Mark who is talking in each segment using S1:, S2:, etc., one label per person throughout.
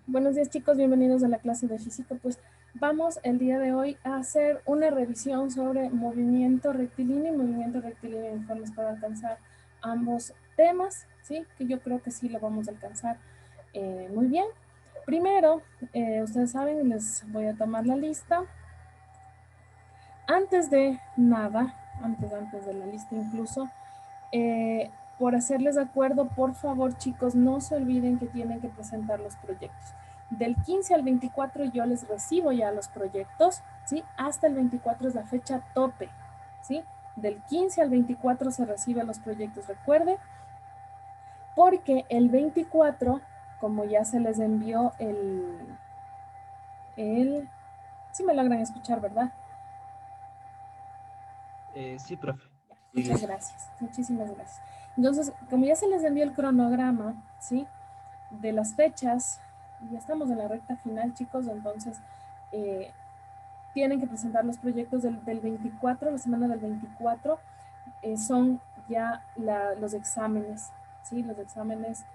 S1: Buenos días chicos, bienvenidos a la clase de física. Pues vamos el día de hoy a hacer una revisión sobre movimiento rectilíneo y movimiento rectilíneo en formas para alcanzar ambos temas, ¿sí? Que yo creo que sí lo vamos a alcanzar muy bien. Primero, ustedes saben, les voy a tomar la lista. Antes de nada, antes de la lista incluso, por hacerles de acuerdo, por favor chicos, no se olviden que tienen que presentar los proyectos. Del 15 al 24 yo les recibo ya los proyectos, ¿sí? Hasta el 24 es la fecha tope, ¿sí? Del 15 al 24 se reciben los proyectos, recuerde, porque el 24, como ya se les envió sí me logran escuchar, ¿verdad?
S2: Sí, profe.
S1: Muchas gracias, muchísimas gracias. Entonces, como ya se les envió el cronograma, ¿sí? De las fechas, ya estamos en la recta final, chicos, entonces eh, tienen que presentar los proyectos del 24, la semana del 24, son ya los exámenes, ¿sí? Los exámenes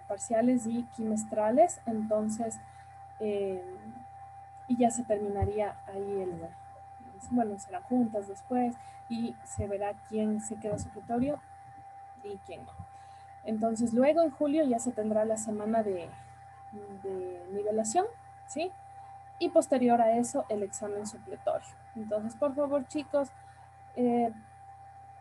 S1: parciales y trimestrales, entonces, eh, y ya se terminaría ahí bueno, serán juntas después y se verá quién se queda supletorio y quién no. Entonces, luego en julio ya se tendrá la semana de nivelación, ¿sí? Y posterior a eso, el examen supletorio. Entonces, por favor, chicos, eh,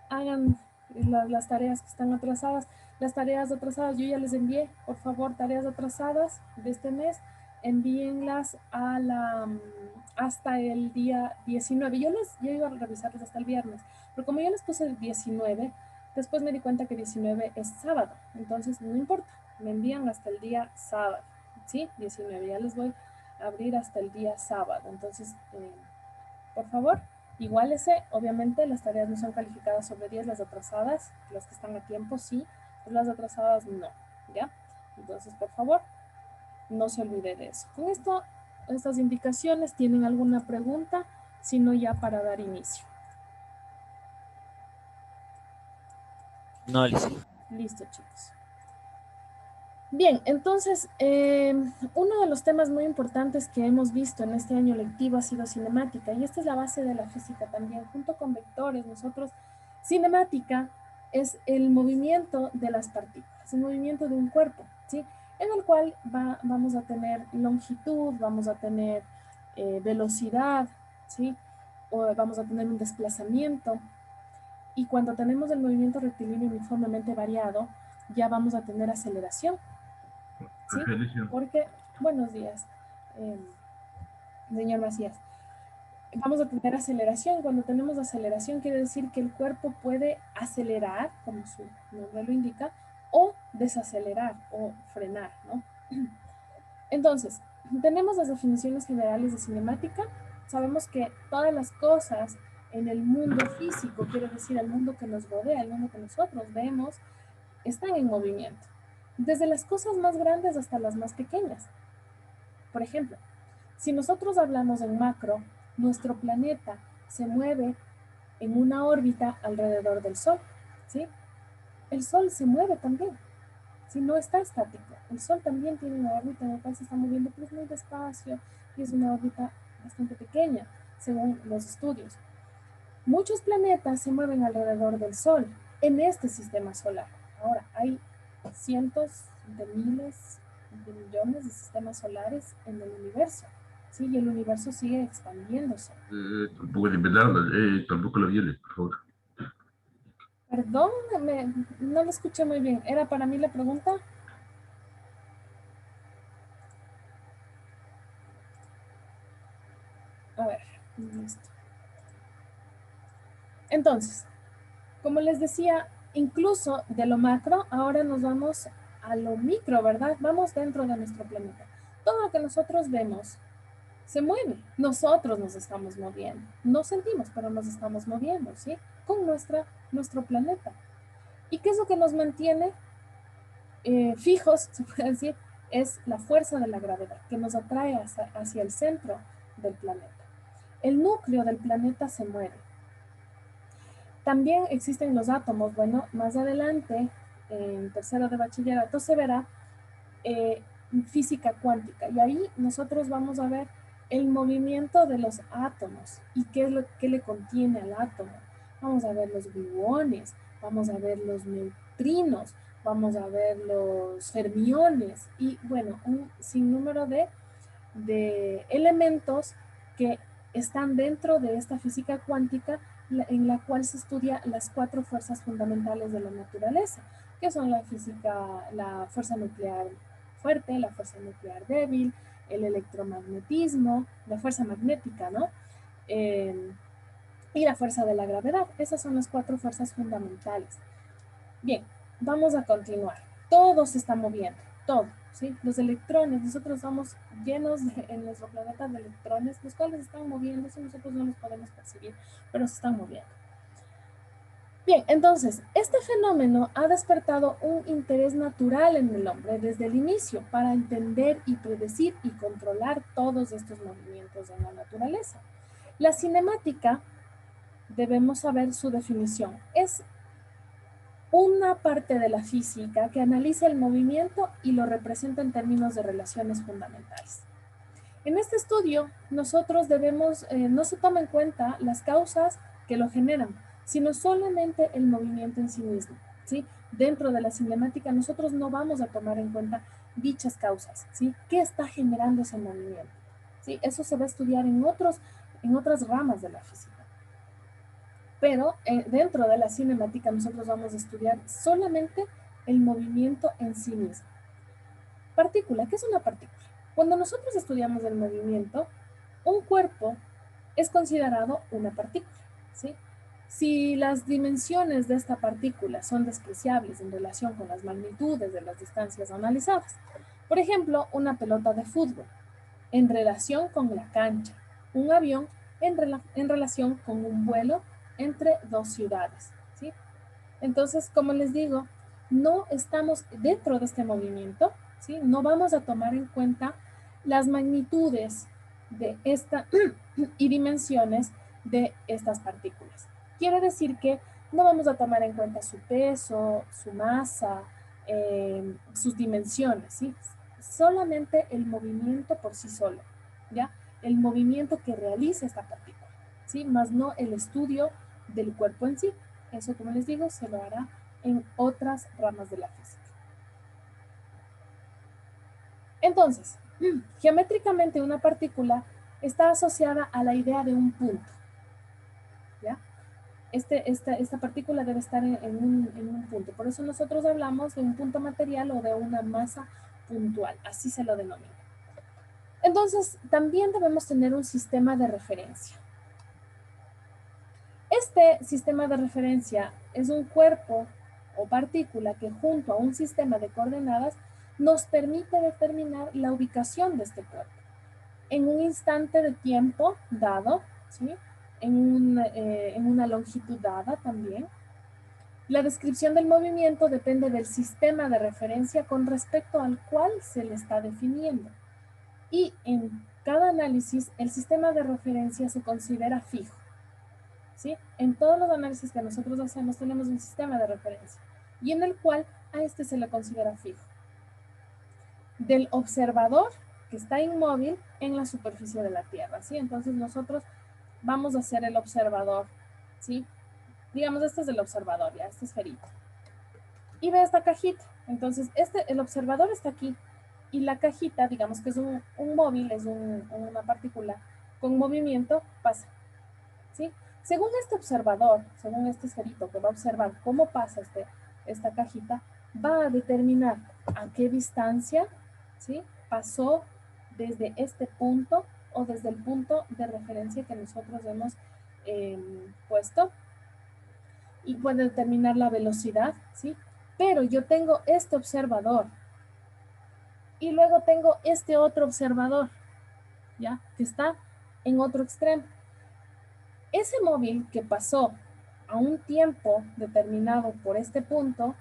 S1: hagan las tareas que están atrasadas. Las tareas atrasadas yo ya les envié, por favor, tareas atrasadas de este mes, envíenlas hasta el día 19. Yo iba a revisarlas hasta el viernes, pero como yo les puse el 19, después me di cuenta que 19 es sábado, entonces no importa, me envían hasta el día sábado, ¿sí? 19, ya les voy a abrir hasta el día sábado, entonces, por favor, igualese, obviamente las tareas no son calificadas sobre 10, las atrasadas, las que están a tiempo sí, pero las atrasadas no, ¿ya? Entonces, por favor, no se olvide de eso. Con esto, estas indicaciones, ¿tienen alguna pregunta? Si no, ya para dar inicio.
S2: No, listo.
S1: Listo, chicos. Bien, entonces, uno de los temas muy importantes que hemos visto en este año lectivo ha sido cinemática, y esta es la base de la física también, junto con vectores. Nosotros, cinemática es el movimiento de las partículas, el movimiento de un cuerpo, ¿sí? En el cual vamos a tener longitud, vamos a tener velocidad, ¿sí? O vamos a tener un desplazamiento, y cuando tenemos el movimiento rectilíneo uniformemente variado, ya vamos a tener aceleración. ¿Sí? Porque, buenos días, eh, señor Macías. Vamos a tener aceleración. Cuando tenemos aceleración, quiere decir que el cuerpo puede acelerar, como su nombre lo indica, o desacelerar o frenar, ¿no? Entonces, tenemos las definiciones generales de cinemática. Sabemos que todas las cosas en el mundo físico, quiere decir el mundo que nos rodea, el mundo que nosotros vemos, están en movimiento. Desde las cosas más grandes hasta las más pequeñas. Por ejemplo, si nosotros hablamos en macro, nuestro planeta se mueve en una órbita alrededor del Sol, ¿sí? El Sol se mueve también, si no está estático. El Sol también tiene una órbita en la cual se está moviendo, pero es muy despacio y es una órbita bastante pequeña, según los estudios. Muchos planetas se mueven alrededor del Sol en este sistema solar. Ahora, hay cientos de miles de millones de sistemas solares en el universo, ¿sí? Y el universo sigue expandiéndose.
S3: Puede repetirla, tampoco la viole, por favor.
S1: Perdón, no lo escuché muy bien. ¿Era para mí la pregunta? A ver, listo. Entonces, como les decía, incluso de lo macro, ahora nos vamos a lo micro, ¿verdad? Vamos dentro de nuestro planeta. Todo lo que nosotros vemos se mueve. Nosotros nos estamos moviendo. No sentimos, pero nos estamos moviendo, ¿sí? Con nuestro planeta. ¿Y qué es lo que nos mantiene fijos, se puede decir? Es la fuerza de la gravedad, que nos atrae hacia el centro del planeta. El núcleo del planeta se mueve. También existen los átomos. Bueno, más adelante, en tercero de bachillerato, se verá física cuántica. Y ahí nosotros vamos a ver el movimiento de los átomos y qué es lo que le contiene al átomo. Vamos a ver los gluones, vamos a ver los neutrinos, vamos a ver los fermiones y bueno, un sinnúmero de elementos que están dentro de esta física cuántica en la cual se estudia las 4 fuerzas fundamentales de la naturaleza, que son la física, la fuerza nuclear fuerte, la fuerza nuclear débil, el electromagnetismo, la fuerza magnética, ¿no? Y la fuerza de la gravedad. Esas son las 4 fuerzas fundamentales. Bien, vamos a continuar. Todo se está moviendo, todo, ¿sí? Los electrones, nosotros estamos llenos en nuestro planeta de electrones, los cuales se están moviendo, eso nosotros no los podemos percibir, pero se están moviendo. Bien, entonces, este fenómeno ha despertado un interés natural en el hombre desde el inicio para entender y predecir y controlar todos estos movimientos en la naturaleza. La cinemática, debemos saber su definición, es una parte de la física que analiza el movimiento y lo representa en términos de relaciones fundamentales. En este estudio, nosotros debemos, no se toma en cuenta las causas que lo generan, sino solamente el movimiento en sí mismo, ¿sí? Dentro de la cinemática, nosotros no vamos a tomar en cuenta dichas causas, ¿sí? ¿Qué está generando ese movimiento? ¿Sí? Eso se va a estudiar en otras ramas de la física. Pero dentro de la cinemática nosotros vamos a estudiar solamente el movimiento en sí mismo. Partícula, ¿qué es una partícula? Cuando nosotros estudiamos el movimiento, un cuerpo es considerado una partícula, ¿sí? Si las dimensiones de esta partícula son despreciables en relación con las magnitudes de las distancias analizadas, por ejemplo, una pelota de fútbol en relación con la cancha, un avión en relación con un vuelo entre 2 ciudades, ¿sí? Entonces, como les digo, no estamos dentro de este movimiento, ¿sí? No vamos a tomar en cuenta las magnitudes de esta y dimensiones de estas partículas. Quiere decir que no vamos a tomar en cuenta su peso, su masa, sus dimensiones, ¿sí? Solamente el movimiento por sí solo, ¿ya? El movimiento que realiza esta partícula, ¿sí? Más no el estudio del cuerpo en sí. Eso, como les digo, se lo hará en otras ramas de la física. Entonces, geométricamente una partícula está asociada a la idea de un punto, ¿ya? Esta partícula debe estar en un punto. Por eso nosotros hablamos de un punto material o de una masa puntual, así se lo denomina. Entonces, también debemos tener un sistema de referencia. Este sistema de referencia es un cuerpo o partícula que junto a un sistema de coordenadas nos permite determinar la ubicación de este cuerpo en un instante de tiempo dado, ¿sí? En una longitud dada también. La descripción del movimiento depende del sistema de referencia con respecto al cual se le está definiendo. Y en cada análisis, el sistema de referencia se considera fijo, ¿sí? En todos los análisis que nosotros hacemos tenemos un sistema de referencia y en el cual a este se le considera fijo. Del observador que está inmóvil en la superficie de la Tierra, ¿sí? Entonces nosotros vamos a ser el observador, ¿sí? Digamos, este es el observador, ya, este esferito. Y ve esta cajita. Entonces, el observador está aquí y la cajita, digamos que es un móvil, es una partícula con movimiento, pasa, ¿sí? Según este observador, según este esferito que va a observar cómo pasa esta cajita, va a determinar a qué distancia, ¿sí? Pasó desde este punto o desde el punto de referencia que nosotros hemos puesto y puede determinar la velocidad, ¿sí? Pero yo tengo este observador y luego tengo este otro observador, ¿ya? Que está en otro extremo. Ese móvil que pasó a un tiempo determinado por este punto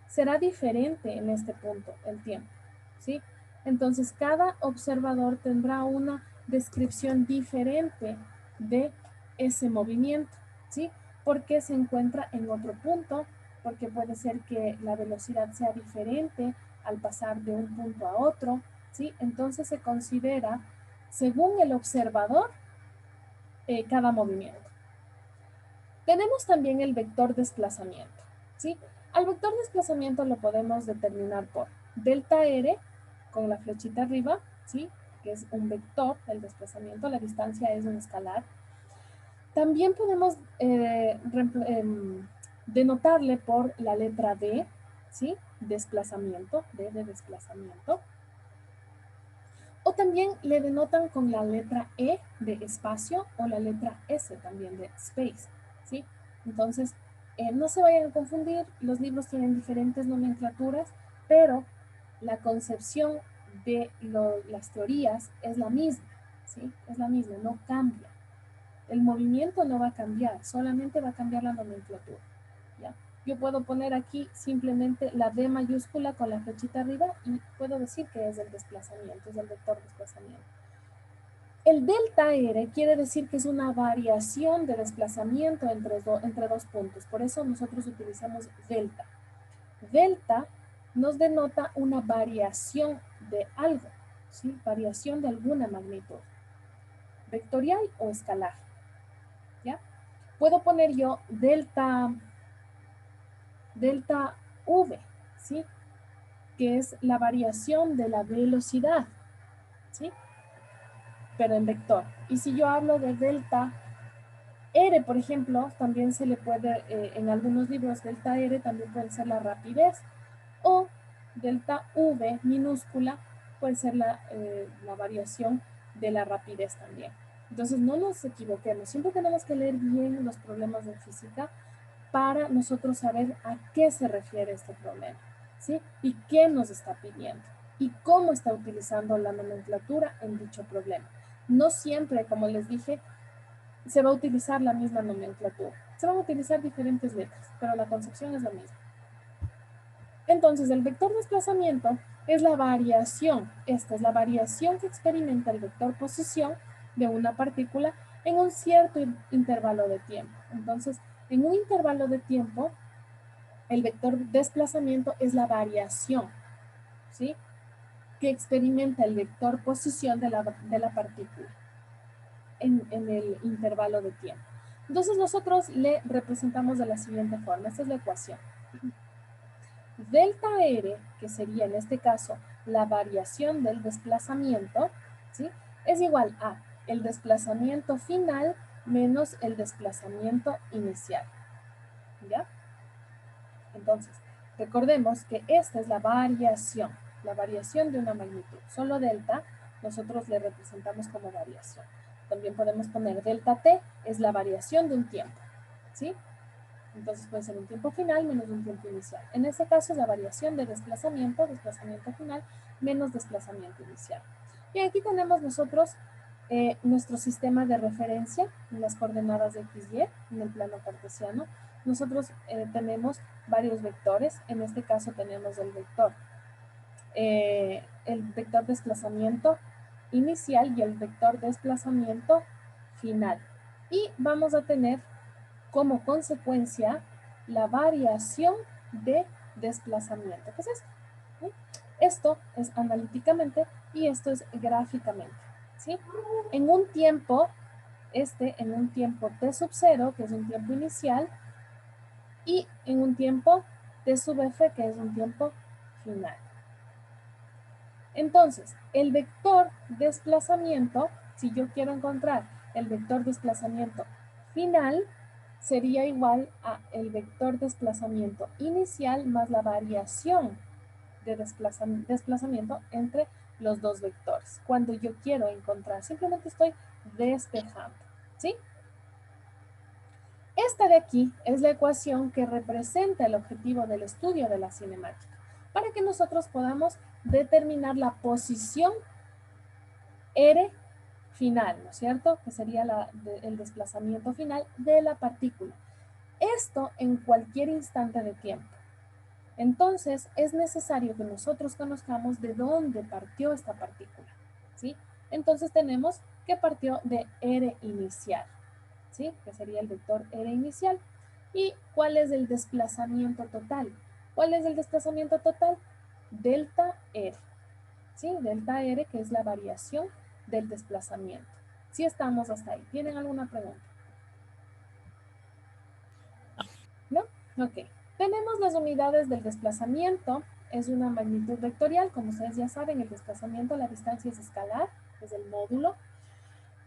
S1: será diferente en este punto, el tiempo, ¿sí? Entonces, cada observador tendrá una descripción diferente de ese movimiento, ¿sí? Porque se encuentra en otro punto, porque puede ser que la velocidad sea diferente al pasar de un punto a otro, ¿sí? Entonces se considera, según el observador, cada movimiento. Tenemos también el vector desplazamiento, ¿sí? Al vector desplazamiento lo podemos determinar por delta R, con la flechita arriba, ¿sí? Que es un vector, el desplazamiento, la distancia es un escalar. También podemos denotarle por la letra D, ¿sí? Desplazamiento, D de desplazamiento. O también le denotan con la letra E de espacio o la letra S también de space, ¿sí? Entonces, no se vayan a confundir, los libros tienen diferentes nomenclaturas, pero la concepción de las teorías es la misma, ¿sí? Es la misma, no cambia. El movimiento no va a cambiar, solamente va a cambiar la nomenclatura, ¿ya? Yo puedo poner aquí simplemente la D mayúscula con la flechita arriba y puedo decir que es el desplazamiento, es el vector desplazamiento. El delta R quiere decir que es una variación de desplazamiento entre dos puntos, por eso nosotros utilizamos delta. Delta nos denota una variación de algo, ¿sí? Variación de alguna magnitud, vectorial o escalar, ¿ya? Puedo poner yo delta V, ¿sí? Que es la variación de la velocidad, ¿sí? Pero en vector. Y si yo hablo de delta R, por ejemplo, también se le puede, en algunos libros, delta R también puede ser la rapidez, o delta V minúscula puede ser la variación de la rapidez también. Entonces, no nos equivoquemos. Siempre tenemos que leer bien los problemas de física para nosotros saber a qué se refiere este problema, ¿sí? Y qué nos está pidiendo y cómo está utilizando la nomenclatura en dicho problema. No siempre, como les dije, se va a utilizar la misma nomenclatura. Se van a utilizar diferentes letras, pero la concepción es la misma. Entonces, el vector desplazamiento es la variación. Esta es la variación que experimenta el vector posición de una partícula en un cierto intervalo de tiempo. Entonces, en un intervalo de tiempo, el vector desplazamiento es la variación, ¿sí? Que experimenta el vector posición de la partícula en el intervalo de tiempo. Entonces nosotros le representamos de la siguiente forma. Esta es la ecuación. Delta R, que sería en este caso la variación del desplazamiento, ¿sí? Es igual a el desplazamiento final menos el desplazamiento inicial, ¿ya? Entonces, recordemos que esta es la variación de una magnitud. Solo delta nosotros le representamos como variación. También podemos poner delta t, es la variación de un tiempo, ¿sí? Entonces puede ser un tiempo final menos un tiempo inicial. En este caso es la variación de desplazamiento final menos desplazamiento inicial. Y aquí tenemos nosotros nuestro sistema de referencia en las coordenadas de x, y en el plano cartesiano. Nosotros tenemos varios vectores. En este caso tenemos el vector desplazamiento inicial y el vector desplazamiento final. Y vamos a tener como consecuencia la variación de desplazamiento. ¿Qué es esto? ¿Sí? Esto es analíticamente y esto es gráficamente, ¿sí? En un tiempo, en un tiempo t sub 0, que es un tiempo inicial, y en un tiempo t sub f, que es un tiempo final. Entonces, el vector desplazamiento, si yo quiero encontrar el vector desplazamiento final, sería igual a el vector desplazamiento inicial más la variación de desplazamiento entre los dos vectores. Cuando yo quiero encontrar, simplemente estoy despejando, ¿sí? Esta de aquí es la ecuación que representa el objetivo del estudio de la cinemática, para que nosotros podamos determinar la posición R final, ¿no es cierto? Que sería el desplazamiento final de la partícula. Esto en cualquier instante de tiempo. Entonces, es necesario que nosotros conozcamos de dónde partió esta partícula, ¿sí? Entonces, tenemos que partió de R inicial, ¿sí? Que sería el vector R inicial. ¿Y cuál es el desplazamiento total? ¿Cuál es el desplazamiento total? Delta R. ¿sí? Delta R, que es la variación del desplazamiento. Si estamos hasta ahí. ¿Tienen alguna pregunta? ¿No? Ok. Tenemos las unidades del desplazamiento. Es una magnitud vectorial. Como ustedes ya saben, el desplazamiento, la distancia es escalar, es el módulo.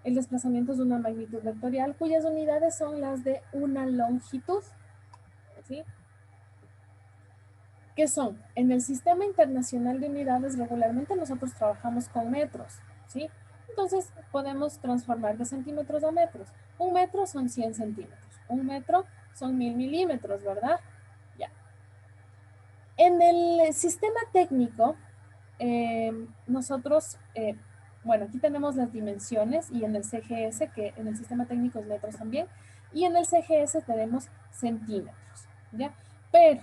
S1: El desplazamiento es una magnitud vectorial cuyas unidades son las de una longitud, ¿sí? ¿Qué son? En el Sistema Internacional de Unidades regularmente nosotros trabajamos con metros, ¿sí? Entonces podemos transformar de centímetros a metros. Un metro son 100 centímetros. Un metro son 1000 milímetros, ¿verdad? Ya. En el sistema técnico, nosotros, bueno, aquí tenemos las dimensiones y en el CGS, que en el sistema técnico es metros también, y en el CGS tenemos centímetros, ¿ya? Pero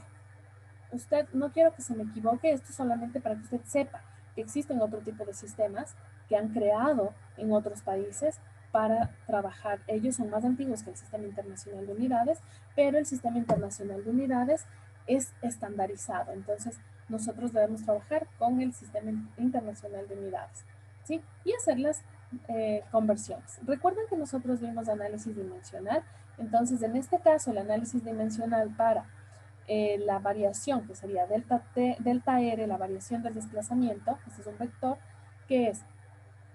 S1: usted, no quiero que se me equivoque, esto es solamente para que usted sepa que existen otro tipo de sistemas que han creado en otros países para trabajar. Ellos son más antiguos que el Sistema Internacional de Unidades, pero el Sistema Internacional de Unidades es estandarizado. Entonces, nosotros debemos trabajar con el Sistema Internacional de Unidades, ¿sí? Y hacer las conversiones. Recuerden que nosotros vimos análisis dimensional. Entonces, en este caso, el análisis dimensional para la variación, que sería delta R, la variación del desplazamiento, este es un vector, que es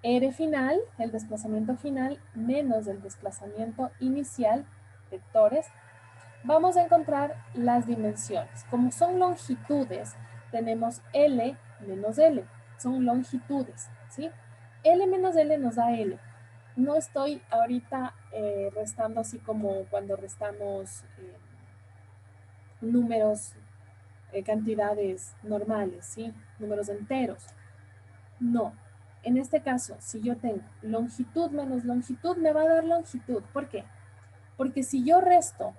S1: R final, el desplazamiento final, menos el desplazamiento inicial, vectores. Vamos a encontrar las dimensiones. Como son longitudes, tenemos L menos L, son longitudes, ¿sí? L menos L nos da L. No estoy ahorita restando así como cuando restamos números, cantidades normales, ¿sí? Números enteros. No. En este caso, si yo tengo longitud menos longitud, me va a dar longitud. ¿Por qué? Porque si yo resto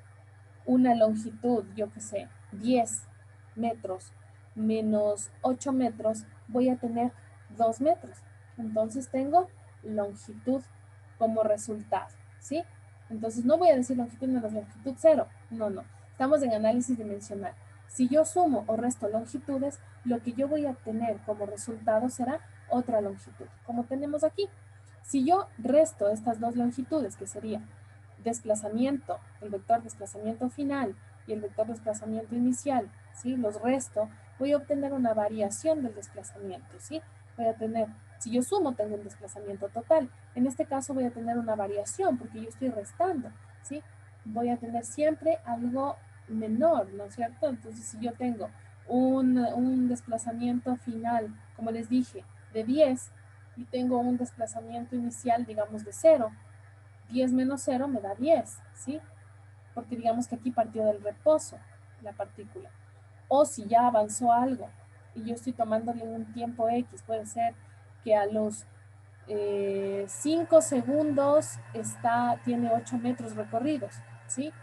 S1: una longitud, yo qué sé, 10 metros menos 8 metros, voy a tener 2 metros. Entonces tengo longitud como resultado, ¿sí? Entonces no voy a decir longitud menos longitud cero. No, no. Estamos en análisis dimensional. Si yo sumo o resto longitudes, lo que yo voy a obtener como resultado será otra longitud, como tenemos aquí. Si yo resto estas dos longitudes, que sería desplazamiento, el vector desplazamiento final y el vector desplazamiento inicial, ¿sí? Los resto, voy a obtener una variación del desplazamiento, ¿sí? Voy a tener, si yo sumo, tengo un desplazamiento total. En este caso voy a tener una variación porque yo estoy restando, ¿sí? Voy a tener siempre algo menor, ¿no es cierto? Entonces, si yo tengo un desplazamiento final, como les dije, de 10 y tengo un desplazamiento inicial, digamos, de 0, 10 menos 0 me da 10, ¿sí? Porque digamos que aquí partió del reposo la partícula. O si ya avanzó algo y yo estoy tomándole un tiempo X, puede ser que a los 5 segundos tiene 8 metros recorridos, ¿sí?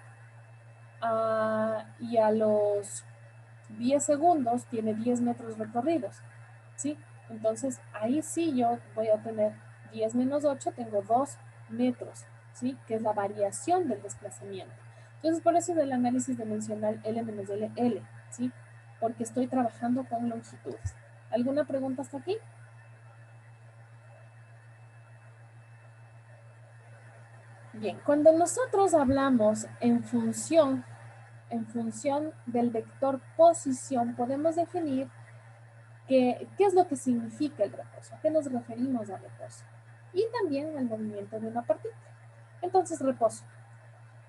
S1: Y a los 10 segundos tiene 10 metros recorridos, ¿sí? Entonces, ahí sí yo voy a tener 10 menos 8, tengo 2 metros, ¿sí? Que es la variación del desplazamiento. Entonces, por eso es el análisis dimensional L menos L, L, ¿sí? Porque estoy trabajando con longitudes. ¿Alguna pregunta hasta aquí? Bien, cuando nosotros hablamos en función del vector posición, podemos definir qué es lo que significa el reposo, a qué nos referimos al reposo, y también al movimiento de una partícula. Entonces, reposo.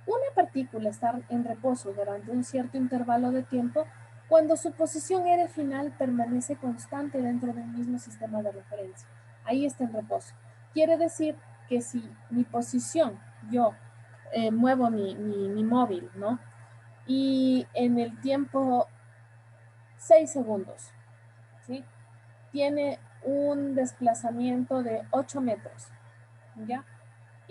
S1: Una partícula está en reposo durante un cierto intervalo de tiempo cuando su posición R final permanece constante dentro del mismo sistema de referencia. Ahí está en reposo. Quiere decir que si mi posición, yo muevo mi móvil, ¿no? Y en el tiempo 6 segundos, ¿sí? Tiene un desplazamiento de 8 metros, ¿ya?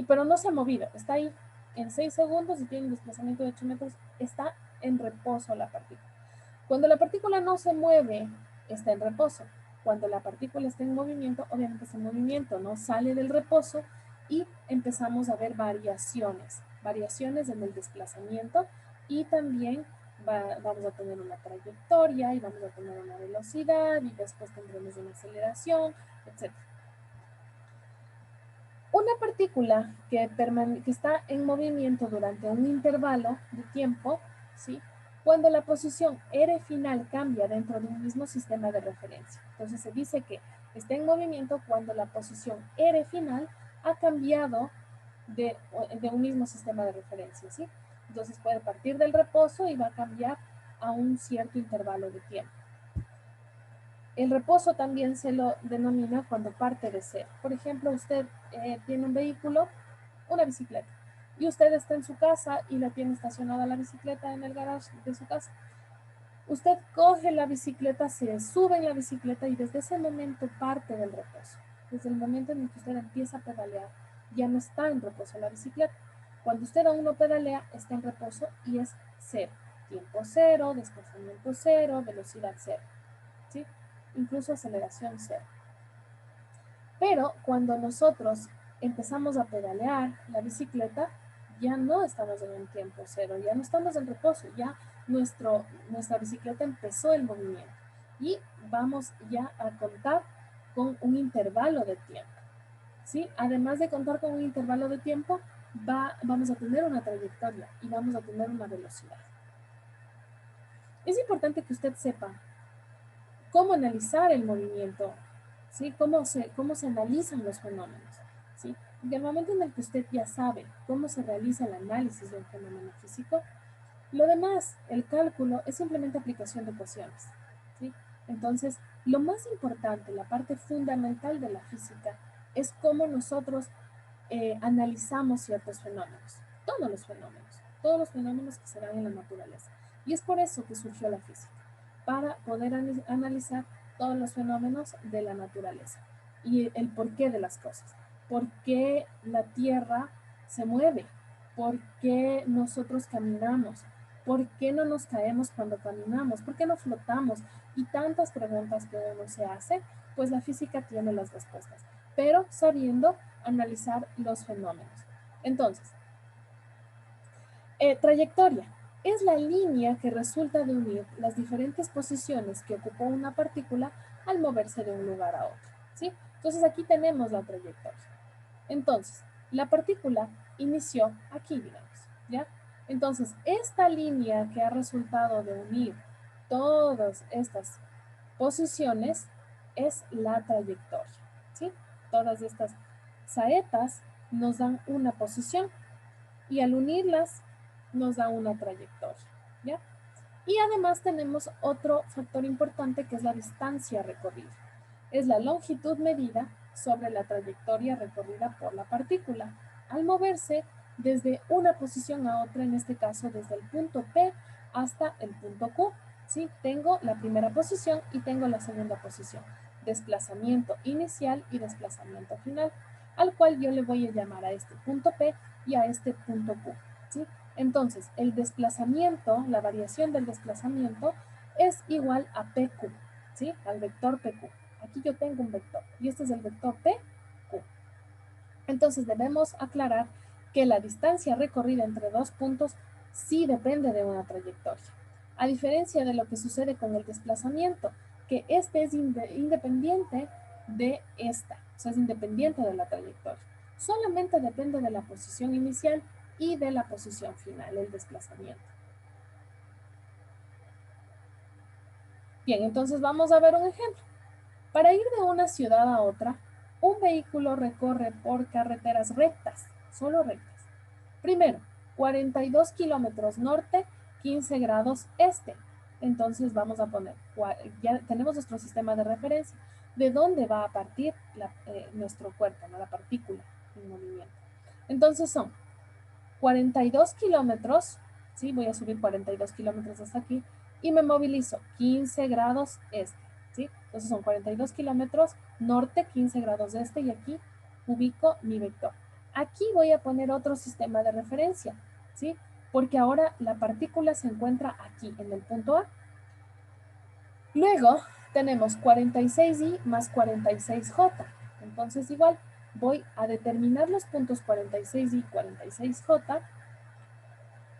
S1: Pero no se ha movido, está ahí en 6 segundos y tiene un desplazamiento de 8 metros, está en reposo la partícula. Cuando la partícula no se mueve, está en reposo. Cuando la partícula está en movimiento, obviamente está en movimiento, ¿no? Sale del reposo y empezamos a ver variaciones en el desplazamiento y también vamos a tener una trayectoria y vamos a tener una velocidad y después tendremos una aceleración, etc. Una partícula que está en movimiento durante un intervalo de tiempo, ¿sí? Cuando la posición R final cambia dentro de un mismo sistema de referencia. Entonces se dice que está en movimiento cuando la posición R final ha cambiado de un mismo sistema de referencia, ¿sí? Entonces puede partir del reposo y va a cambiar a un cierto intervalo de tiempo. El reposo también se lo denomina cuando parte de cero. Por ejemplo, usted tiene un vehículo, una bicicleta, y usted está en su casa y la tiene estacionada la bicicleta en el garage de su casa. Usted coge la bicicleta, se sube en la bicicleta y desde ese momento parte del reposo. Desde el momento en el que usted empieza a pedalear, ya no está en reposo la bicicleta. Cuando usted aún no pedalea, está en reposo y es cero. Tiempo cero, desplazamiento cero, velocidad cero, ¿sí? Incluso aceleración cero. Pero cuando nosotros empezamos a pedalear la bicicleta, ya no estamos en un tiempo cero, ya no estamos en reposo, ya nuestra bicicleta empezó el movimiento y vamos ya a contar con un intervalo de tiempo, ¿sí? Además de contar con un intervalo de tiempo, vamos a tener una trayectoria y vamos a tener una velocidad. Es importante que usted sepa cómo analizar el movimiento, ¿sí? Cómo se analizan los fenómenos, ¿sí? Y al momento en el que usted ya sabe cómo se realiza el análisis de un fenómeno físico, lo demás, el cálculo, es simplemente aplicación de ecuaciones, ¿sí? Entonces, lo más importante, la parte fundamental de la física, es cómo nosotros analizamos ciertos fenómenos, todos los fenómenos que se dan en la naturaleza. Y es por eso que surgió la física, para poder analizar todos los fenómenos de la naturaleza y el porqué de las cosas. ¿Por qué la Tierra se mueve? ¿Por qué nosotros caminamos? ¿Por qué no nos caemos cuando caminamos? ¿Por qué no flotamos? Y tantas preguntas que uno se hace, pues la física tiene las respuestas, pero sabiendo analizar los fenómenos. Entonces, trayectoria es la línea que resulta de unir las diferentes posiciones que ocupó una partícula al moverse de un lugar a otro, ¿sí? Entonces aquí tenemos la trayectoria. Entonces, la partícula inició aquí, digamos, ¿ya? Entonces, esta línea que ha resultado de unir todas estas posiciones es la trayectoria, ¿sí? Todas estas saetas nos dan una posición y al unirlas nos da una trayectoria, ¿ya? Y además tenemos otro factor importante que es la distancia recorrida. Es la longitud medida sobre la trayectoria recorrida por la partícula al moverse desde una posición a otra, en este caso desde el punto P hasta el punto Q. ¿Sí? Tengo la primera posición y tengo la segunda posición. Desplazamiento inicial y desplazamiento final, al cual yo le voy a llamar a este punto P y a este punto Q. ¿Sí? Entonces, el desplazamiento, la variación del desplazamiento es igual a PQ, ¿sí? Al vector PQ. Aquí yo tengo un vector y este es el vector PQ. Entonces debemos aclarar que la distancia recorrida entre dos puntos sí depende de una trayectoria, a diferencia de lo que sucede con el desplazamiento, que este es independiente de esta, o sea, es independiente de la trayectoria. Solamente depende de la posición inicial y de la posición final, el desplazamiento. Bien, entonces vamos a ver un ejemplo. Para ir de una ciudad a otra, un vehículo recorre por carreteras rectas, solo rectas. Primero, 42 kilómetros norte, 15 grados este. Entonces vamos a poner, ya tenemos nuestro sistema de referencia, de dónde va a partir nuestro cuerpo, ¿no? La partícula en movimiento. Entonces son 42 kilómetros, ¿sí? Voy a subir 42 kilómetros hasta aquí y me movilizo 15 grados este, ¿sí? Entonces son 42 kilómetros norte, 15 grados este y aquí ubico mi vector. Aquí voy a poner otro sistema de referencia, ¿sí? Porque ahora la partícula se encuentra aquí, en el punto A. Luego tenemos 46i más 46j. Entonces igual voy a determinar los puntos 46i y 46j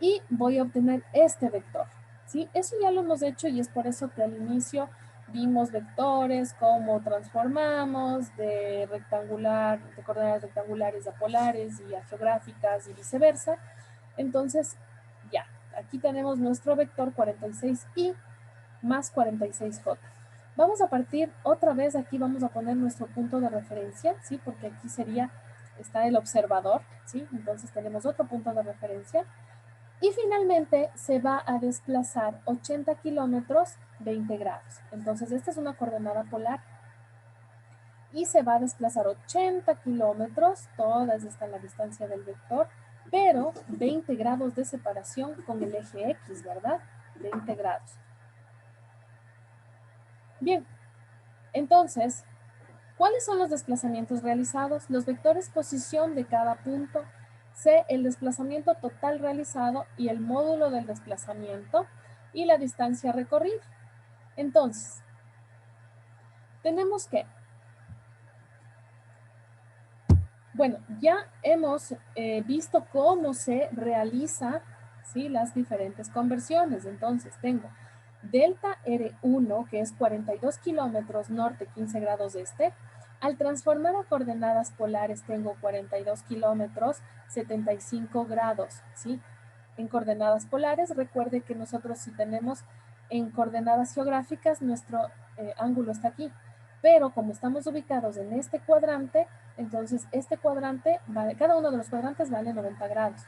S1: y voy a obtener este vector, ¿sí? Eso ya lo hemos hecho y es por eso que al inicio vimos vectores, cómo transformamos de rectangular, de coordenadas rectangulares a polares y a geográficas y viceversa. Entonces, ya, aquí tenemos nuestro vector 46i más 46j. Vamos a partir otra vez, aquí vamos a poner nuestro punto de referencia, ¿sí? Porque aquí está el observador, ¿sí? Entonces tenemos otro punto de referencia. Y finalmente se va a desplazar 80 kilómetros 20 grados. Entonces esta es una coordenada polar y se va a desplazar 80 kilómetros, todas están a la distancia del vector, pero 20 grados de separación con el eje X, ¿verdad? 20 grados. Bien, entonces, ¿cuáles son los desplazamientos realizados? Los vectores posición de cada punto, C, el desplazamiento total realizado y el módulo del desplazamiento y la distancia recorrida. Entonces, tenemos que, bueno, ya hemos visto cómo se realiza, ¿sí?, las diferentes conversiones. Entonces, tengo delta R1, que es 42 kilómetros norte, 15 grados este. Al transformar a coordenadas polares, tengo 42 kilómetros, 75 grados, ¿sí? En coordenadas polares, recuerde que nosotros si tenemos en coordenadas geográficas, nuestro ángulo está aquí. Pero como estamos ubicados en este cuadrante, entonces este cuadrante, cada uno de los cuadrantes vale 90 grados,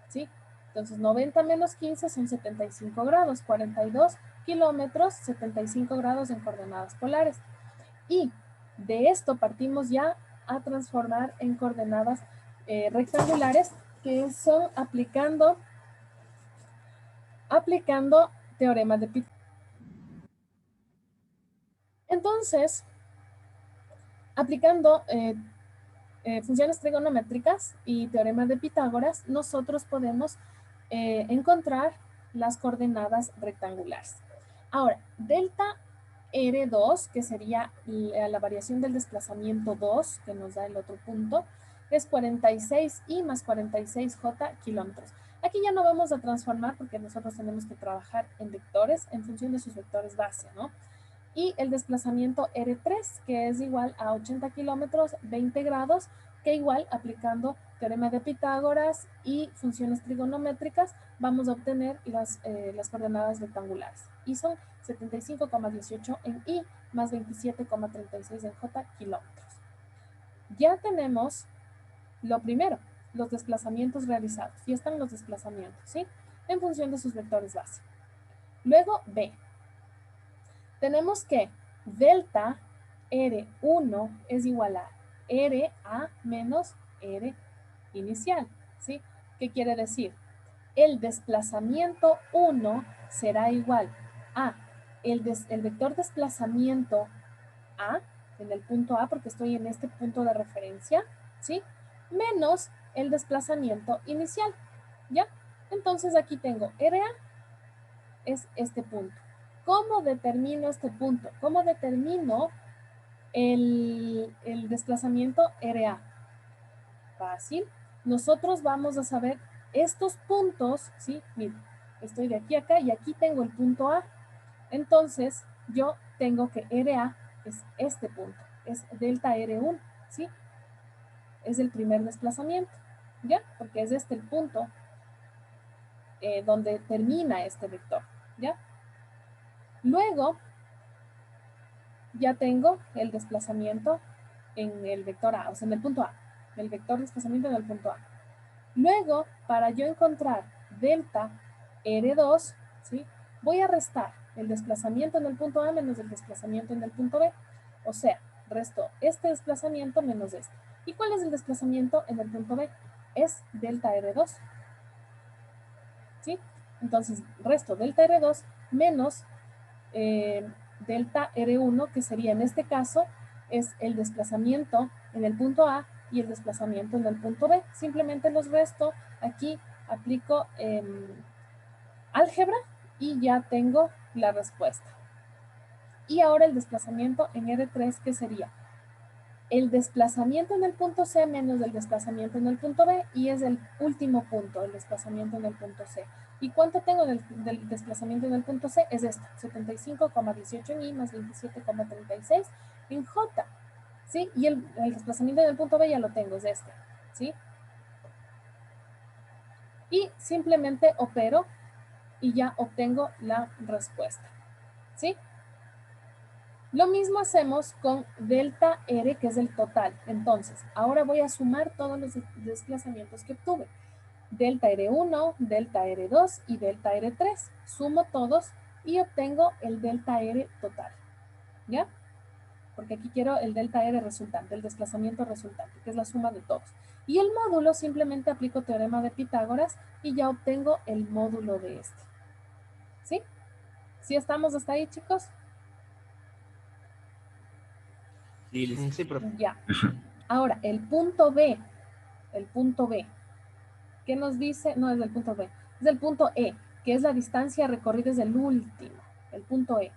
S1: ¿sí? Entonces 90 menos 15 son 75 grados, 42 kilómetros, 75 grados en coordenadas polares. Y de esto partimos ya a transformar en coordenadas rectangulares, que son aplicando teorema de Pitágoras. Entonces, aplicando funciones trigonométricas y teorema de Pitágoras, nosotros podemos encontrar las coordenadas rectangulares. Ahora, delta R2, que sería la variación del desplazamiento 2, que nos da el otro punto, es 46i más 46j kilómetros. Aquí ya no vamos a transformar porque nosotros tenemos que trabajar en vectores en función de sus vectores base, ¿no? Y el desplazamiento R3, que es igual a 80 kilómetros, 20 grados, que igual aplicando teorema de Pitágoras y funciones trigonométricas, vamos a obtener las coordenadas rectangulares. Y son 75,18 en I más 27,36 en J kilómetros. Ya tenemos lo primero, los desplazamientos realizados. Y están los desplazamientos, ¿sí? En función de sus vectores base. Luego, B. Tenemos que delta R1 es igual a RA menos R inicial, ¿sí? ¿Qué quiere decir? El desplazamiento 1 será igual a el vector desplazamiento A, en el punto A, porque estoy en este punto de referencia, ¿sí? Menos el desplazamiento inicial, ¿ya? Entonces aquí tengo RA es este punto. ¿Cómo determino este punto? ¿Cómo determino el desplazamiento RA? Fácil. Nosotros vamos a saber estos puntos, ¿sí? Miren, estoy de aquí a acá y aquí tengo el punto A. Entonces, yo tengo que RA es este punto, es delta R1, ¿sí? Es el primer desplazamiento, ¿ya? Porque es este el punto donde termina este vector, ¿ya? Luego, ya tengo el desplazamiento en el vector A, o sea, en el punto A, el vector desplazamiento en el punto A. Luego, para yo encontrar delta R2, ¿sí? Voy a restar el desplazamiento en el punto A menos el desplazamiento en el punto B. O sea, resto este desplazamiento menos este. ¿Y cuál es el desplazamiento en el punto B? Es delta R2. ¿Sí? Entonces, resto delta R2 menos delta R1, que sería en este caso, es el desplazamiento en el punto A y el desplazamiento en el punto B. Simplemente los resto, aquí aplico álgebra y ya tengo la respuesta. Y ahora el desplazamiento en R3, que sería el desplazamiento en el punto C menos el desplazamiento en el punto B, y es el último punto, el desplazamiento en el punto C. ¿Y cuánto tengo del desplazamiento en el punto C? Es esto, 75,18 en I más 27,36 en J, ¿sí? Y el desplazamiento en el punto B ya lo tengo, es este, ¿sí? Y simplemente opero y ya obtengo la respuesta, ¿sí? Lo mismo hacemos con delta R, que es el total. Entonces, ahora voy a sumar todos los desplazamientos que obtuve. Delta R1, delta R2 y delta R3. Sumo todos y obtengo el delta R total, ¿ya? Porque aquí quiero el delta R resultante, el desplazamiento resultante, que es la suma de todos. Y el módulo, simplemente aplico teorema de Pitágoras y ya obtengo el módulo de este. ¿Sí? ¿Sí estamos hasta ahí, chicos?
S2: Sí, listo.
S3: Mm,
S2: Sí, profe.
S1: Ya.
S3: Eso.
S1: Ahora, el punto B, ¿qué nos dice? No es del punto B, es del punto E, que es la distancia recorrida, es el último, el punto E.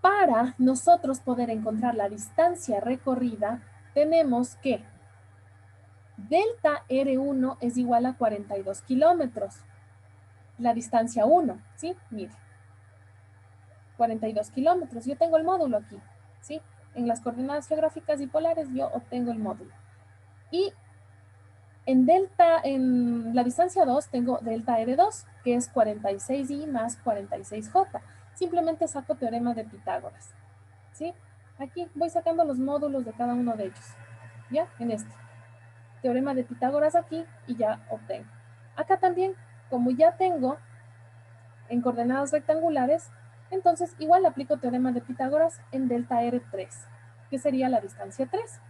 S1: Para nosotros poder encontrar la distancia recorrida, tenemos que delta R1 es igual a 42 kilómetros. La distancia 1, ¿sí? Mire, 42 kilómetros. Yo tengo el módulo aquí, ¿sí? En las coordenadas geográficas y polares yo obtengo el módulo. Y en la distancia 2 tengo delta R2, que es 46I más 46J. Simplemente saco teorema de Pitágoras, ¿sí? Aquí voy sacando los módulos de cada uno de ellos, ¿ya? En este. Teorema de Pitágoras aquí y ya obtengo. Acá también, como ya tengo en coordenadas rectangulares, entonces igual aplico teorema de Pitágoras en delta R3, que sería la distancia 3.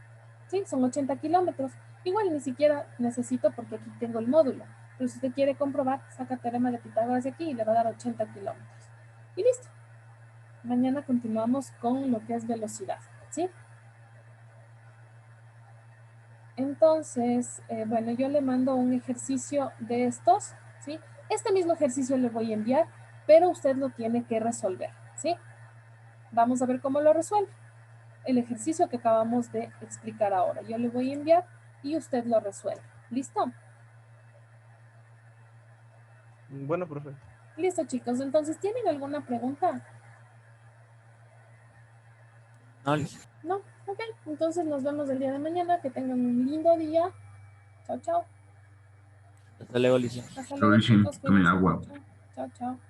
S1: ¿Sí? Son 80 kilómetros. Igual ni siquiera necesito porque aquí tengo el módulo. Pero si usted quiere comprobar, saca teorema de Pitágoras de aquí y le va a dar 80 kilómetros. Y listo. Mañana continuamos con lo que es velocidad, ¿sí? Entonces, bueno, yo le mando un ejercicio de estos, ¿sí? Este mismo ejercicio le voy a enviar, pero usted lo tiene que resolver, ¿sí? Vamos a ver cómo lo resuelve. El ejercicio que acabamos de explicar ahora. Yo le voy a enviar y usted lo resuelve. ¿Listo?
S2: Bueno, profe.
S1: Listo, chicos. Entonces, ¿tienen alguna pregunta?
S2: No, listo.
S1: No. Ok. Entonces nos vemos el día de mañana. Que tengan un lindo día. Chao, chao.
S2: Hasta luego, listo.
S1: Hasta
S3: Lo
S1: luego,
S3: dicen,
S1: chicos.
S3: tomen
S1: Cuídense
S3: agua.
S1: mucho. Chao, chao.